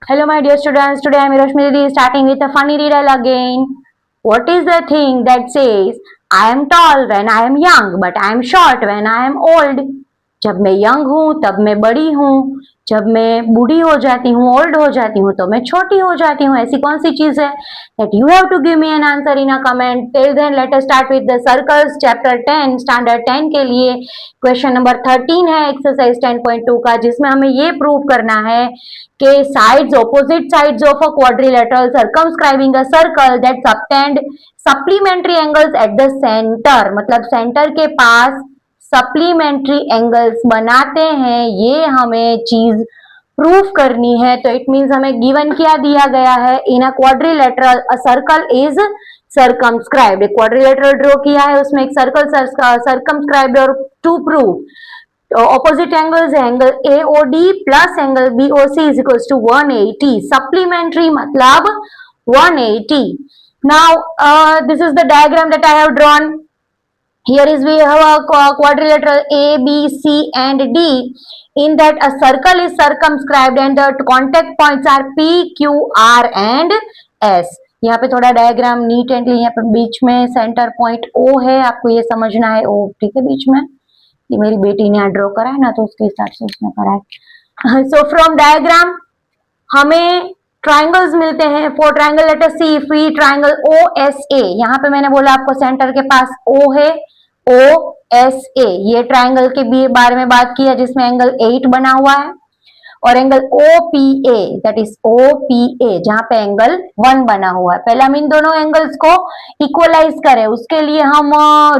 Hello, my dear students. Today I am Rashmi Didi starting with a funny riddle again. What is the thing that says, I am tall when I am young, but I am short when I am old? जब मैं young हूँ तब मैं बड़ी हूँ, जब मैं बूढ़ी हो जाती हूँ, ओल्ड हो जाती हूँ तो मैं छोटी हो जाती हूँ. ऐसी कौन सी चीज है? That you have to give me an answer in a comment. Till then, let us start with the circles. Chapter 10, standard 10 के लिए क्वेश्चन नंबर 13 है एक्सरसाइज 10.2 का, जिसमें हमें ये प्रूव करना है कि sides, opposite sides of a quadrilateral circumscribing a circle that subtend supplementary angles at the center, मतलब सेंटर के पास सप्लीमेंट्री एंगल्स बनाते हैं, ये हमें चीज प्रूफ करनी है. तो इट मींस हमें गिवन क्या दिया गया है? In a quadrilateral a circle is circumscribed. एक क्वाड्रिलेटरल ड्रॉ किया है, उसमें एक सर्कल सर्कमस्क्राइब्ड, और टू प्रूव ऑपोजिट एंगल्स है angle AOD plus angle BOC is equal to 180. Supplementary मतलब 180. Now this is the diagram that I have drawn. Here is we have a quadrilateral A, B, C and D. In that a circle is circumscribed and the contact points are P, Q, R and S. यहाँ पे थोड़ा diagram NEET एंडली, यहाँ पे बीच में centre point O है, आपको ये समझना है. O ठीक है बीच में, ये मेरी बेटी ने ड्रॉ करा है ना, तो उसके हिसाब से उसने करा है. सो फ्रॉम डायग्राम हमें ट्राइंगल्स मिलते हैं. For triangle let us see if we triangle OSA. यहाँ पे मैंने बोला आपको सेंटर के पास O है, OSA. ये ट्राइंगल के बारे में बात की है जिसमें एंगल 8 बना हुआ है, और angle OPA that is OPA जहां पे एंगल 1 बना हुआ है. पहले हम इन दोनों एंगल्स को इक्वलाइज करें, उसके लिए हम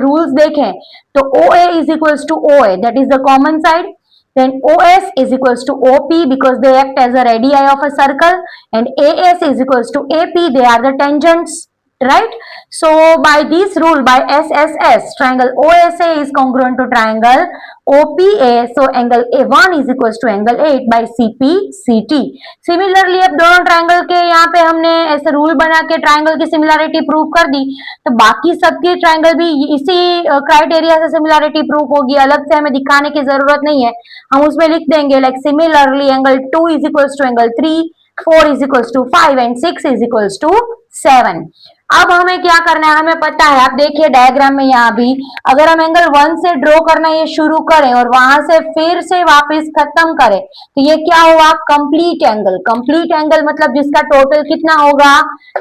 रूल्स देखें. तो OA is equals to OA that is the common side. Then OS is equals to OP because they act as a radii of a circle, and AS is equals to AP. They are the tangents, right? So by this rule, by SSS, triangle OSA is congruent to triangle OPA. So angle A1 is equals to angle 8 by CPCT. Similarly, अब दोनों triangle के यहाँ पे हमने ऐसे rule बना के triangle की सिमिलरिटी प्रूव कर दी, तो बाकी सबके ट्राइंगल भी इसी क्राइटेरिया से सिमिलरिटी प्रूव होगी. अलग से हमें दिखाने की जरूरत नहीं है, हम उसमें लिख देंगे like similarly angle 2 is equals to angle 3, 4 is equals to 5 and 6 is equals to 7. अब हमें क्या करना है, हमें पता है, आप देखिए डायग्राम में यहाँ भी, अगर हम एंगल 1 से ड्रॉ करना ये शुरू करें और वहां से फिर से वापस खत्म करें, तो ये क्या हुआ? Complete angle. कंप्लीट एंगल मतलब जिसका टोटल कितना होगा?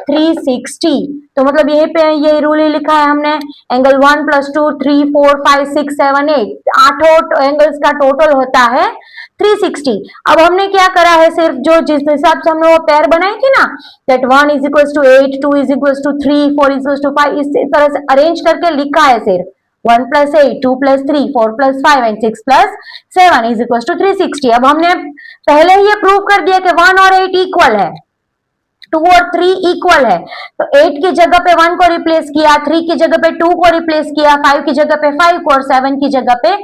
360. तो मतलब यहीं पे ये रूल ही लिखा है हमने, एंगल 1 + 2 3 4 5 6 7 8 आठों एंगल्स का टोटल होता है 360. अब हमने क्या करा है, सिर्फ जो जिस हिसाब से हमने वो पेयर बनाई थी ना, that 1 is equals to 8, 2 is equals to 3, 4 is equals to 5, इस तरह से अरेंज करके लिखा है सिर्फ 1 + 8, 2 + 3, 4 + 5 एंड 6 + 7 इज इक्वल्स टू 360. अब हमने पहले ही ये प्रूव कर दिया कि 1 और 8 इक्वल है, 2 और 3 इक्वल है. तो 8 की जगह पे 1 को रिप्लेस किया, 3 की जगह पे 2 को रिप्लेस किया, 5 की जगह पे 5 को, और 7 की जगह पे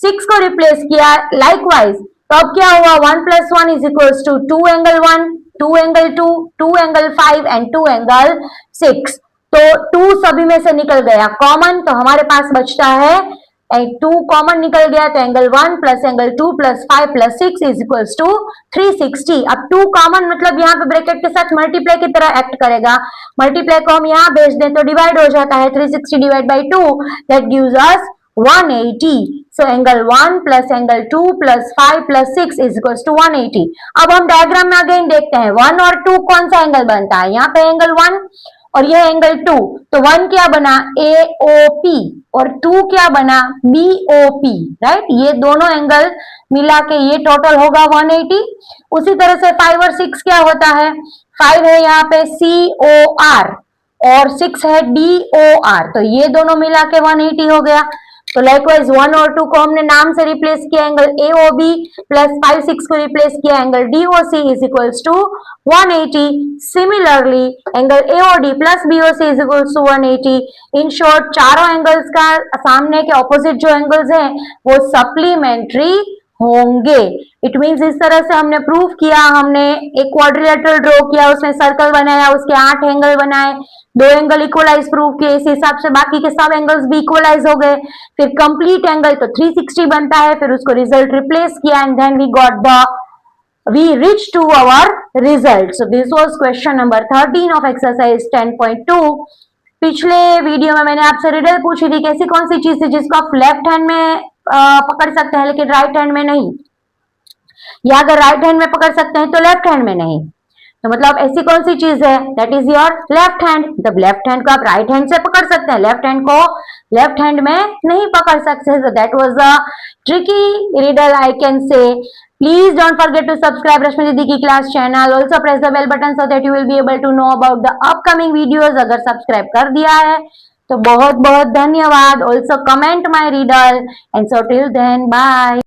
6 को रिप्लेस किया. लाइकवाइज तो अब क्या हुआ? 1 + 1 is equals to 2 angle 1, 2 angle 2, 2 angle 5 and 2 angle 6. तो 2 सभी में से निकल गया कॉमन, तो हमारे पास बचता है 2 कॉमन निकल गया, तो angle 1 + angle 2 + 5 + 6 is equals to 360. अब 2 कॉमन मतलब यहाँ पे ब्रैकेट के साथ मल्टीप्लाई की तरह एक्ट करेगा. मल्टीप्लाई को हम यहाँ भेज दें तो डिवाइड हो जाता है, 360 divide by 2 that gives us 180. So angle 1 + angle 2 + 5 + 6 is equals to 180. अब हम डायग्राम में अगेन देखते हैं 1 और 2 कौन सा एंगल बनता है? यहाँ पे एंगल 1 और यह एंगल 2. तो 1 क्या बना? AOP, और 2 क्या बना? BOP, right? ये दोनों एंगल मिला के ये टोटल होगा 180. उसी तरह से 5 और 6 क्या होता है? 5 है यहाँ पे COR और 6 है DOR, तो ये दोनों मिला के 180 हो गया. तो लाइकवाइज 1 और 2 को हमने नाम से रिप्लेस किया, एंगल AOB प्लस 5 6 को रिप्लेस किया, angle DOC is equals to 180. Similarly angle AOD plus BOC is equals to 180. In short चारों एंगल्स का सामने के ऑपोजिट जो एंगल्स हैं वो सप्लीमेंट्री होंगे. इट मींस इस तरह से हमने प्रूव किया, हमने एक क्वाड्रिलेटरल ड्रॉ किया, उसमें सर्कल बनाया, उसके 8 एंगल बनाए, 2 एंगल इक्वलाइज प्रूव किए, इस हिसाब से बाकी के सब एंगल्स भी इक्वलाइज हो गए. फिर कंप्लीट एंगल तो 360 बनता है, फिर उसको रिजल्ट रिप्लेस किया and then we got the we reach to our result. So this was question number 13 of exercise 10.2. पिछले वीडियो में मैंने आपसे रिडल पूछी थी कि ऐसी कौन सी चीज है जिसको आप लेफ्ट हैंड में पकड़ सकते हैं लेकिन राइट हैंड में नहीं, या अगर राइट हैंड में पकड़ सकते हैं तो लेफ्ट हैंड में नहीं। तो मतलब ऐसी कौन सी चीज है, that is your left hand. मतलब लेफ्ट हैंड को आप राइट हैंड से पकड़ सकते हैं, लेफ्ट हैंड को लेफ्ट हैंड में नहीं पकड़ सकते। So that was a tricky riddle I can say. Please don't forget to subscribe Rashmi Didi की class channel. Also press the bell button so that you will be able to know about the upcoming videos. अगर subscribe कर दिया है तो बहुत बहुत धन्यवाद. Also comment my riddle and so till then bye.